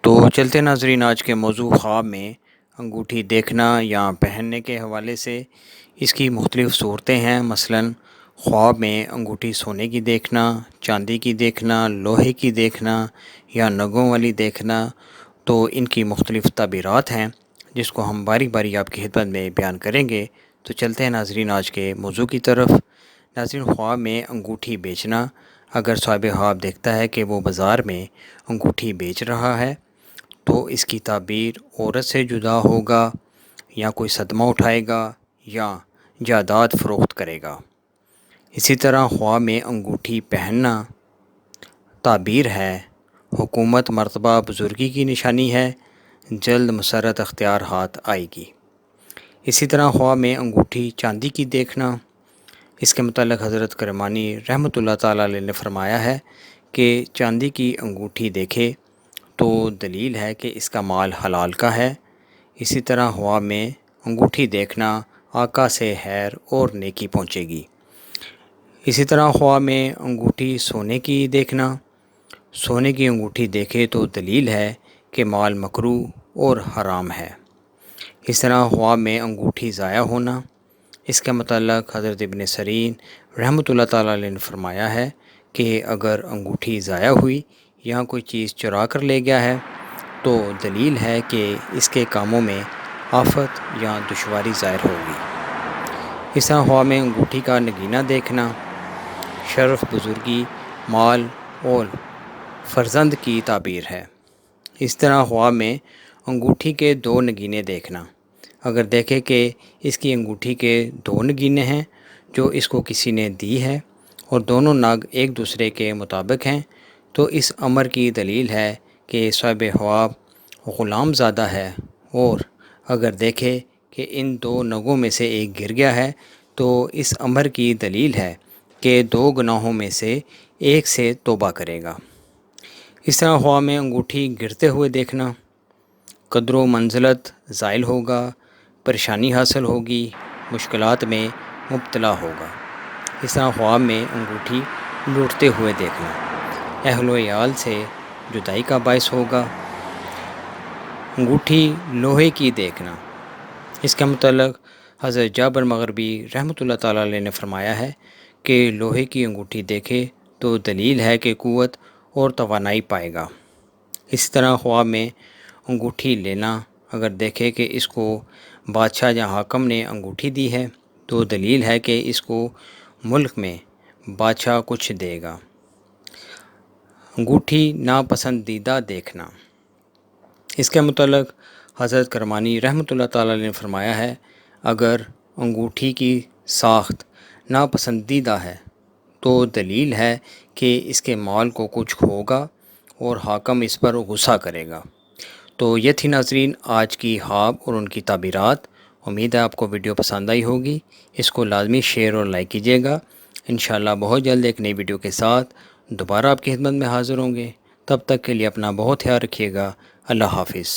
تو چلتے ناظرین، آج کے موضوع خواب میں انگوٹھی دیکھنا یا پہننے کے حوالے سے اس کی مختلف صورتیں ہیں۔ مثلاً خواب میں انگوٹھی سونے کی دیکھنا، چاندی کی دیکھنا، لوہے کی دیکھنا یا نگوں والی دیکھنا، تو ان کی مختلف تعبیرات ہیں جس کو ہم باری باری آپ کی خدمت میں بیان کریں گے۔ تو چلتے ہیں ناظرین آج کے موضوع کی طرف۔ ناظرین، خواب میں انگوٹھی بیچنا، اگر صاحب خواب دیکھتا ہے کہ وہ بازار میں انگوٹھی بیچ رہا ہے تو اس کی تعبیر عورت سے جدا ہوگا، یا کوئی صدمہ اٹھائے گا، یا جائیداد فروخت کرے گا۔ اسی طرح خواب میں انگوٹھی پہننا تعبیر ہے حکومت مرتبہ بزرگی کی نشانی ہے، جلد مسرت اختیار ہاتھ آئے گی۔ اسی طرح خواب میں انگوٹھی چاندی کی دیکھنا، اس کے متعلق حضرت کرمانی رحمۃ اللہ تعالیٰ علیہ نے فرمایا ہے کہ چاندی کی انگوٹھی دیکھے تو دلیل ہے کہ اس کا مال حلال کا ہے۔ اسی طرح خواب میں انگوٹھی دیکھنا آقا سے خیر اور نیکی پہنچے گی۔ اسی طرح خواب میں انگوٹھی سونے کی دیکھنا، سونے کی انگوٹھی دیکھے تو دلیل ہے کہ مال مکروہ اور حرام ہے۔ اس طرح خواب میں انگوٹھی ضائع ہونا، اس کے متعلق حضرت ابن سیرین رحمۃ اللہ تعالیٰ علیہ نے فرمایا ہے کہ اگر انگوٹھی ضائع ہوئی یا کوئی چیز چرا کر لے گیا ہے تو دلیل ہے کہ اس کے کاموں میں آفت یا دشواری ظاہر ہوگی۔ اس طرح خواب میں انگوٹھی کا نگینہ دیکھنا شرف، بزرگی، مال اور فرزند کی تعبیر ہے۔ اس طرح خواب میں انگوٹھی کے دو نگینے دیکھنا، اگر دیکھے کہ اس کی انگوٹھی کے دو نگینے ہیں جو اس کو کسی نے دی ہے اور دونوں نگ ایک دوسرے کے مطابق ہیں تو اس امر کی دلیل ہے کہ صاحب خواب غلام زادہ ہے، اور اگر دیکھے کہ ان دو نگوں میں سے ایک گر گیا ہے تو اس امر کی دلیل ہے کہ دو گناہوں میں سے ایک سے توبہ کرے گا۔ اس طرح خواب میں انگوٹھی گرتے ہوئے دیکھنا، قدر و منزلت زائل ہوگا، پریشانی حاصل ہوگی، مشکلات میں مبتلا ہوگا۔ اس طرح خواب میں انگوٹھی لوٹتے ہوئے دیکھنا اہل و عیال سے جدائی کا باعث ہوگا۔ انگوٹھی لوہے کی دیکھنا، اس کے متعلق حضرت جابر مغربی رحمۃ اللہ تعالیٰ علیہ نے فرمایا ہے کہ لوہے کی انگوٹھی دیکھے تو دلیل ہے کہ قوت اور توانائی پائے گا۔ اس طرح خواب میں انگوٹھی لینا، اگر دیکھے کہ اس کو بادشاہ یا حاکم نے انگوٹھی دی ہے تو دلیل ہے کہ اس کو ملک میں بادشاہ کچھ دے گا۔ انگوٹھی ناپسندیدہ دیکھنا، اس کے متعلق حضرت کرمانی رحمۃ اللہ تعالیٰ نے فرمایا ہے اگر انگوٹھی کی ساخت ناپسندیدہ ہے تو دلیل ہے کہ اس کے مال کو کچھ ہوگا اور حاکم اس پر غصہ کرے گا۔ تو یہ تھی ناظرین آج کی خواب اور ان کی تعبیرات۔ امید ہے آپ کو ویڈیو پسند آئی ہوگی۔ اس کو لازمی شیئر اور لائک کیجیے گا۔ انشاءاللہ بہت جلد ایک نئی ویڈیو کے ساتھ دوبارہ آپ کی خدمت میں حاضر ہوں گے۔ تب تک کے لیے اپنا بہت خیال رکھیے گا۔ اللہ حافظ۔